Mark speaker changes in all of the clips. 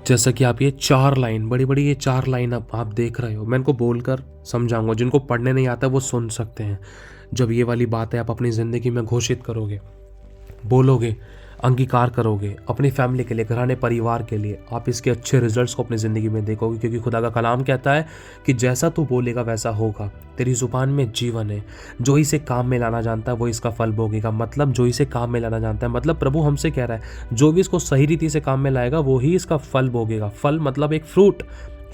Speaker 1: जैसा कि आप ये 4 लाइन बड़ी-बड़ी ये 4 लाइन अब आप देख रहे हो, मैं इनको बोलकर समझाऊँगा। जिनको पढ़ने नहीं आता वो सुन सकते हैं। जब ये वाली बातें आप अपनी ज़िंदगी में घोषित करोगे, बोलोगे, अंगीकार करोगे, अपनी फैमिली के लिए, घराने परिवार के लिए, आप इसके अच्छे रिजल्ट्स को अपनी ज़िंदगी में देखोगे। क्योंकि खुदा का कलाम कहता है कि जैसा तू बोलेगा वैसा होगा। तेरी ज़ुबान में जीवन है। जो इसे काम में लाना जानता है वो इसका फल भोगेगा। मतलब जो इसे काम में लाना जानता है, मतलब प्रभु हमसे कह रहा है जो भी इसको सही रीति से काम में लाएगा वो ही इसका फल भोगेगा। फल मतलब एक फ्रूट,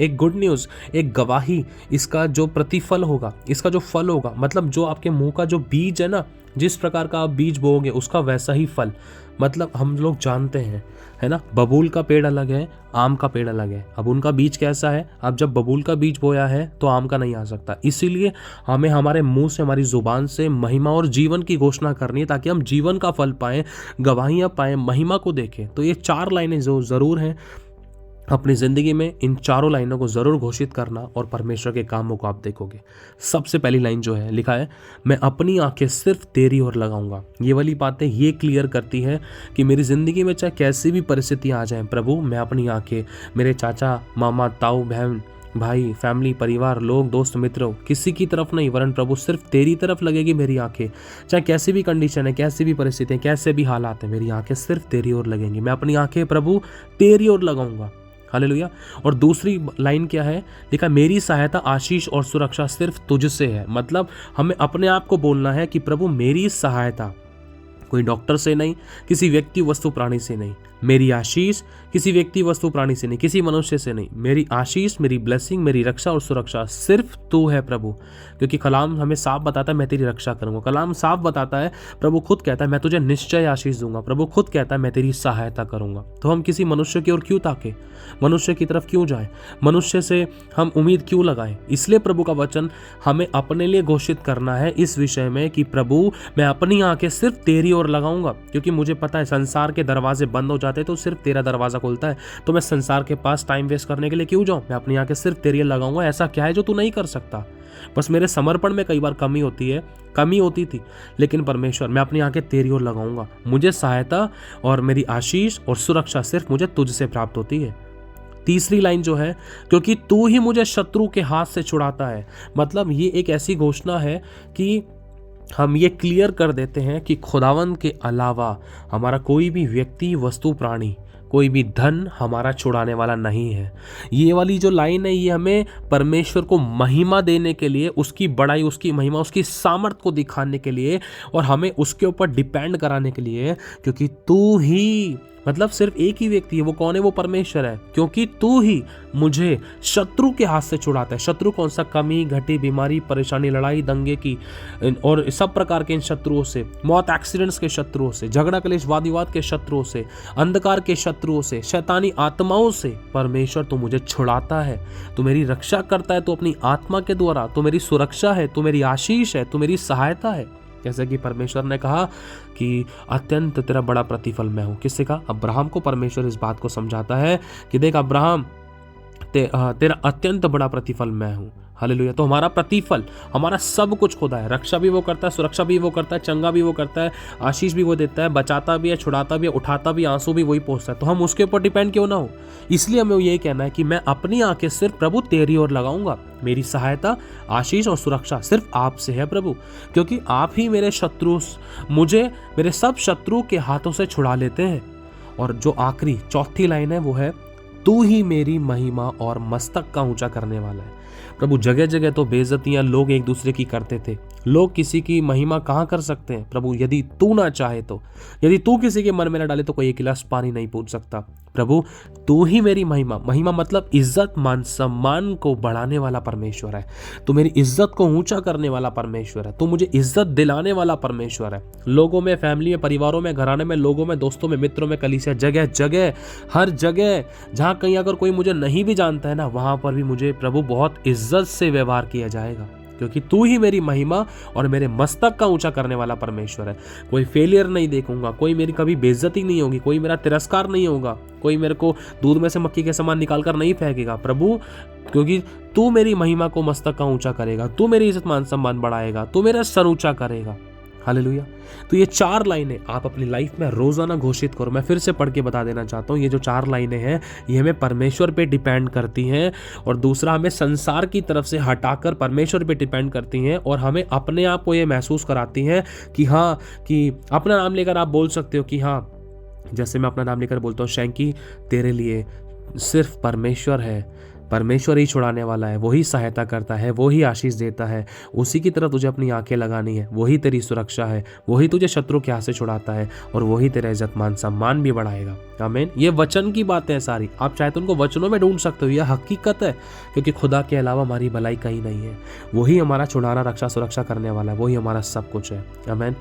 Speaker 1: एक गुड न्यूज़, एक गवाही। इसका जो प्रतिफल होगा, इसका जो फल होगा, मतलब जो आपके मुंह का जो बीज है ना, जिस प्रकार का आप बीज बोओगे उसका वैसा ही फल। मतलब हम लोग जानते हैं, है ना, बबूल का पेड़ अलग है, आम का पेड़ अलग है। अब उनका बीज कैसा है, अब जब बबूल का बीज बोया है तो आम का नहीं आ सकता। इसीलिए हमें हमारे मुंह से, हमारी ज़ुबान से महिमा और जीवन की घोषणा करनी है, ताकि हम जीवन का फल पाएं, गवाहियाँ पाएं, महिमा को देखें। तो ये 4 लाइनें जो ज़रूर हैं अपनी ज़िंदगी में, इन 4 लाइनों को ज़रूर घोषित करना और परमेश्वर के कामों को आप देखोगे। सबसे पहली लाइन जो है, लिखा है, मैं अपनी आंखें सिर्फ तेरी ओर लगाऊंगा। ये वाली बातें ये क्लियर करती है कि मेरी ज़िंदगी में चाहे कैसी भी परिस्थितियाँ आ जाएं, प्रभु मैं अपनी आंखें, मेरे चाचा, मामा, ताऊ, बहन, भाई, फैमिली, परिवार, लोग, दोस्त, मित्र, किसी की तरफ नहीं, वरन प्रभु सिर्फ तेरी तरफ लगेगी मेरी आंखें। चाहे कैसी भी कंडीशन है, कैसी भी परिस्थितियाँ, कैसे भी हालात हैं, मेरी आंखें सिर्फ तेरी ओर लगेंगी। मैं अपनी आंखें प्रभु तेरी ओर लगाऊंगा। हालेलुया। और दूसरी लाइन क्या है, लिखा, मेरी सहायता, आशीष और सुरक्षा सिर्फ तुझसे है। मतलब हमें अपने आप को बोलना है कि प्रभु मेरी सहायता कोई डॉक्टर से नहीं, किसी व्यक्ति, वस्तु, प्राणी से नहीं। मेरी आशीष किसी व्यक्ति, वस्तु, प्राणी से नहीं, किसी मनुष्य से नहीं। मेरी आशीष, मेरी ब्लेसिंग, मेरी रक्षा और सुरक्षा सिर्फ तू है प्रभु। क्योंकि कलाम हमें साफ बताता है मैं तेरी रक्षा करूंगा। कलाम साफ बताता है, प्रभु खुद कहता है मैं तुझे निश्चय आशीष दूंगा। प्रभु खुद कहता है मैं तेरी सहायता करूंगा। तो हम किसी मनुष्य की ओर क्यों ताके, मनुष्य की तरफ क्यों जाएं, मनुष्य से हम उम्मीद क्यों लगाएं। इसलिए प्रभु का वचन हमें अपने लिए घोषित करना है इस विषय में कि प्रभु मैं अपनी आंखें सिर्फ तेरी ओर लगाऊंगा। क्योंकि मुझे पता है संसार के दरवाजे बंद हो जाते तो सिर्फ तेरा दरवाजा खुलता है। तो मैं संसार के पास टाइम वेस्ट करने के लिए क्यों जाऊं। मैं अपनी आंखें सिर्फ तेरी ओर लगाऊंगा। ऐसा क्या है जो तू नहीं कर सकता। बस मेरे समर्पण में कई बार कमी होती थी, लेकिन परमेश्वर मैं अपनी आंखें तेरी ओर लगाऊंगा। मुझे सहायता और मेरी आशीष और सुरक्षा सिर्फ मुझे तुझसे प्राप्त होती है। तीसरी लाइन जो है, क्योंकि तू ही मुझे शत्रु के हाथ से छुड़ाता है। मतलब ये एक ऐसी घोषणा है कि हम ये क्लियर कर देते हैं कि खुदावंद के अलावा हमारा कोई भी व्यक्ति, वस्तु, प्राणी, कोई भी धन हमारा छुड़ाने वाला नहीं है। ये वाली जो लाइन है ये हमें परमेश्वर को महिमा देने के लिए, उसकी बड़ाई, उसकी महिमा, उसकी सामर्थ को दिखाने के लिए और हमें उसके ऊपर डिपेंड कराने के लिए। क्योंकि तू ही, मतलब सिर्फ एक ही व्यक्ति है, वो कौन है, वो परमेश्वर है। क्योंकि तू ही मुझे शत्रु के हाथ से छुड़ाता है। शत्रु कौन सा, कमी, घटी, बीमारी, परेशानी, लड़ाई, दंगे की और सब प्रकार के इन शत्रुओं से, मौत, एक्सीडेंट्स के शत्रुओं से, झगड़ा क्लेश, वाद विवाद के शत्रुओं से, अंधकार के शत्रुओं से, शैतानी आत्माओं से परमेश्वर तू मुझे छुड़ाता है। तू मेरी रक्षा करता है, तू अपनी आत्मा के द्वारा, तू मेरी सुरक्षा है, तू मेरी आशीष है, तू मेरी सहायता है। जैसे कि परमेश्वर ने कहा कि अत्यंत तेरा बड़ा प्रतिफल मैं हूं। किससे कहा, अब्राहम को परमेश्वर इस बात को समझाता है कि देख अब्राहम, तेरा अत्यंत बड़ा प्रतिफल मैं हूं। हालेलुया। तो हमारा प्रतिफल, हमारा सब कुछ खुदा है। रक्षा भी वो करता है, सुरक्षा भी वो करता है, चंगा भी वो करता है, आशीष भी वो देता है, बचाता भी है, छुड़ाता भी है, उठाता भी, आंसू भी वही पोंछता है। तो हम उसके ऊपर डिपेंड क्यों ना हो। इसलिए हमें यही कहना है कि मैं अपनी आंखें सिर्फ प्रभु तेरी ओर लगाऊंगा। मेरी सहायता, आशीष और सुरक्षा सिर्फ आपसे है प्रभु। क्योंकि आप ही मेरे शत्रु, मुझे मेरे सब शत्रु के हाथों से छुड़ा लेते हैं। और जो आखिरी चौथी लाइन है वो है, तू ही मेरी महिमा और मस्तक का ऊंचा करने वाला है। प्रभु जगह जगह तो बेइज्जतियां लोग एक दूसरे की करते थे। लोग किसी की महिमा कहाँ कर सकते हैं प्रभु, यदि तू ना चाहे तो, यदि तू किसी के मन में ना डाले तो कोई एक गिलास पानी नहीं पूछ सकता। प्रभु तू ही मेरी महिमा, महिमा मतलब इज्जत, मान सम्मान को बढ़ाने वाला परमेश्वर है। तू मेरी इज्जत को ऊंचा करने वाला परमेश्वर है। तू मुझे इज्जत दिलाने वाला परमेश्वर है। लोगों में, फैमिली में, परिवारों में, घराने में, लोगों में, दोस्तों में, मित्रों में, कलीसिया, जगह जगह, हर जगह जहाँ कहीं अगर कोई मुझे नहीं भी जानता है ना, वहां पर भी मुझे प्रभु बहुत इज्जत से व्यवहार किया जाएगा। क्योंकि तू ही मेरी महिमा और मेरे मस्तक का ऊंचा करने वाला परमेश्वर है। कोई फेलियर नहीं देखूंगा, कोई मेरी कभी बेइज्जती नहीं होगी, कोई मेरा तिरस्कार नहीं होगा, कोई मेरे को दूध में से मक्खी के समान निकाल कर नहीं फेंकेगा प्रभु। क्योंकि तू मेरी महिमा को, मस्तक का ऊंचा करेगा, तू मेरी इज्जत मान सम्मान बढ़ाएगा, तू मेरा सर ऊंचा करेगा। हालेलुया। तो ये 4 लाइनें आप अपनी लाइफ में रोजाना घोषित करो। मैं फिर से पढ़ के बता देना चाहता हूँ, ये जो 4 लाइनें हैं ये हमें परमेश्वर पे डिपेंड करती हैं, और दूसरा हमें संसार की तरफ से हटाकर परमेश्वर पे डिपेंड करती हैं, और हमें अपने आप को ये महसूस कराती हैं कि हाँ, कि अपना नाम लेकर आप बोल सकते हो कि हाँ, जैसे मैं अपना नाम लेकर बोलता हूँ, शैंकी तेरे लिए सिर्फ परमेश्वर है, परमेश्वर ही छुड़ाने वाला है, वही सहायता करता है, वही आशीष देता है, उसी की तरफ तुझे अपनी आंखें लगानी है, वही तेरी सुरक्षा है, वही तुझे शत्रु के हाथ से छुड़ाता है, और वही तेरा इज्जत मान सम्मान भी बढ़ाएगा। आमीन। ये वचन की बातें हैं सारी, आप चाहे तो उनको वचनों में ढूंढ सकते हो, यह हकीकत है, क्योंकि खुदा के अलावा हमारी भलाई कहीं नहीं है। वही हमारा छुड़ाना, रक्षा, सुरक्षा करने वाला है, वही हमारा सब कुछ है। आमीन।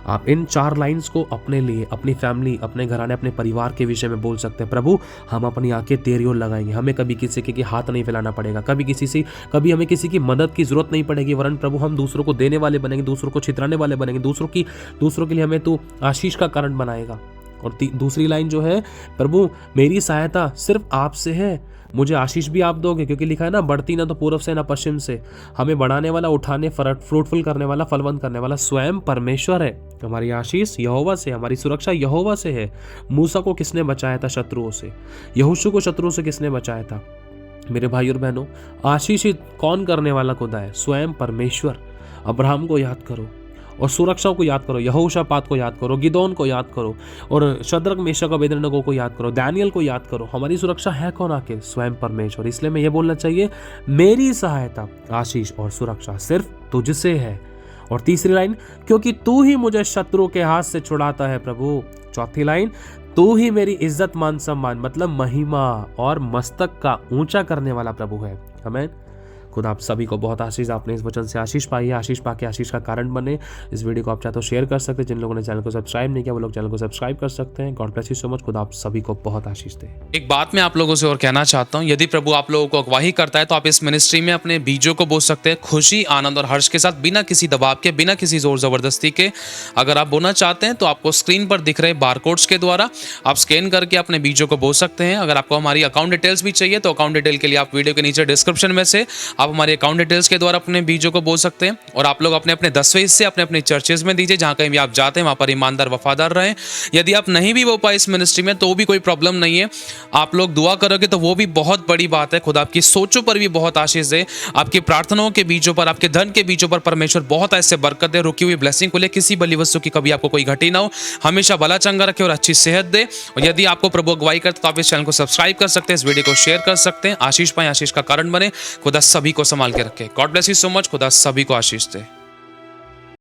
Speaker 1: आप इन 4 लाइंस को अपने लिए, अपनी फैमिली, अपने घराने, अपने परिवार के विषय में बोल सकते हैं। प्रभु, हम अपनी आंखें तेरी ओर लगाएंगे, हमें कभी किसी के हाथ नहीं फैलाना पड़ेगा, कभी हमें किसी की मदद की जरूरत नहीं पड़ेगी, वरन प्रभु हम दूसरों को देने वाले बनेंगे, दूसरों को छितराने वाले बनेंगे, दूसरों के लिए हमें तू आशीष का कारण बनाएगा। और दूसरी लाइन जो है, प्रभु मेरी सहायता सिर्फ आपसे है, मुझे आशीष भी आप दोगे, क्योंकि लिखा है ना, बढ़ती ना तो पूर्व से ना पश्चिम से। हमें बढ़ाने वाला, उठाने, फ्रूटफुल करने वाला, फलवंत करने वाला स्वयं परमेश्वर है। हमारी आशीष यहोवा से, हमारी सुरक्षा यहोवा से है। मूसा को किसने बचाया था शत्रुओं से? यहोशू को शत्रुओं से किसने बचाया था? मेरे भाई और बहनों, आशीषित कौन करने वाला खुदा है? स्वयं परमेश्वर। अब्राहम को याद करो, और सुरक्षाओं को याद करो, यहोशापात को याद करो, गिदोन को याद करो, और शद्रक, मेशक, अबेदनगो को याद करो, दानियल को याद करो। हमारी सुरक्षा है कौन? आखिर स्वयं परमेश्वर। इसलिए मैं ये बोलना चाहिए, मेरी सहायता, आशीष और सुरक्षा सिर्फ तुझसे है। और तीसरी लाइन, क्योंकि तू ही मुझे शत्रु के हाथ से छुड़ाता है प्रभु। चौथी लाइन, तू ही मेरी इज्जत, मान सम्मान, मतलब महिमा और मस्तक का ऊंचा करने वाला प्रभु है। आमीन। खुदा आप सभी को बहुत आशीष, आपने इस वचन से आशीष पाई है, आशीष पाके आशीष का कारण बने। इस वीडियो को आप चाहे तो शेयर कर सकते हैं, जिन लोगों ने चैनल को सब्सक्राइब नहीं किया वो लोग चैनल को सब्सक्राइब कर सकते हैं। God bless you so much. खुदा आप सभी को बहुत आशीष दे।
Speaker 2: एक बात मैं आप लोगों से और कहना चाहता हूँ, यदि प्रभु आप लोगों को अगवाही करता है तो आप इस मिनिस्ट्री में अपने बीजों को बो सकते हैं, खुशी, आनंद और हर्ष के साथ, बिना किसी दबाव के, बिना किसी जोर जबरदस्ती के। अगर आप बोना चाहते हैं तो आपको स्क्रीन पर दिख रहे बारकोड्स के द्वारा आप स्कैन करके अपने बीजों को बो सकते हैं। अगर आपको हमारी अकाउंट डिटेल्स भी चाहिए तो अकाउंट डिटेल के लिए आप वीडियो के नीचे डिस्क्रिप्शन में से आप हमारे अकाउंट डिटेल्स के द्वारा अपने बीजों को बो सकते हैं। और आप लोग अपने अपने 10वें हिस्से अपने अपने चर्चेज में दीजिए, जहां कहीं भी आप जाते हैं वहां पर ईमानदार, वफादार रहें। यदि आप नहीं भी बो पाए इस मिनिस्ट्री में तो भी कोई प्रॉब्लम नहीं है, आप लोग दुआ करोगे तो वो भी बहुत बड़ी बात है। खुदा आपकी सोचों पर भी बहुत आशीष दे, आपकी प्रार्थनाओं के बीजों पर, आपके धन के बीजों पर परमेश्वर बहुत ऐसे बरकत दे, रुकी हुई ब्लेसिंग को ले, किसी बली वस्तु की कभी आपको कोई घटी ना हो, हमेशा भला चंगा रखे और अच्छी सेहत दे। और यदि आपको प्रभु अगुवाई करते तो आप इस चैनल को सब्सक्राइब कर सकते हैं, इस वीडियो को शेयर कर सकते हैं। आशीष पाएं, आशीष का कारण बने। खुदा सभी को संभाल के रखे। God bless you so much. खुदा सभी को आशीष दे।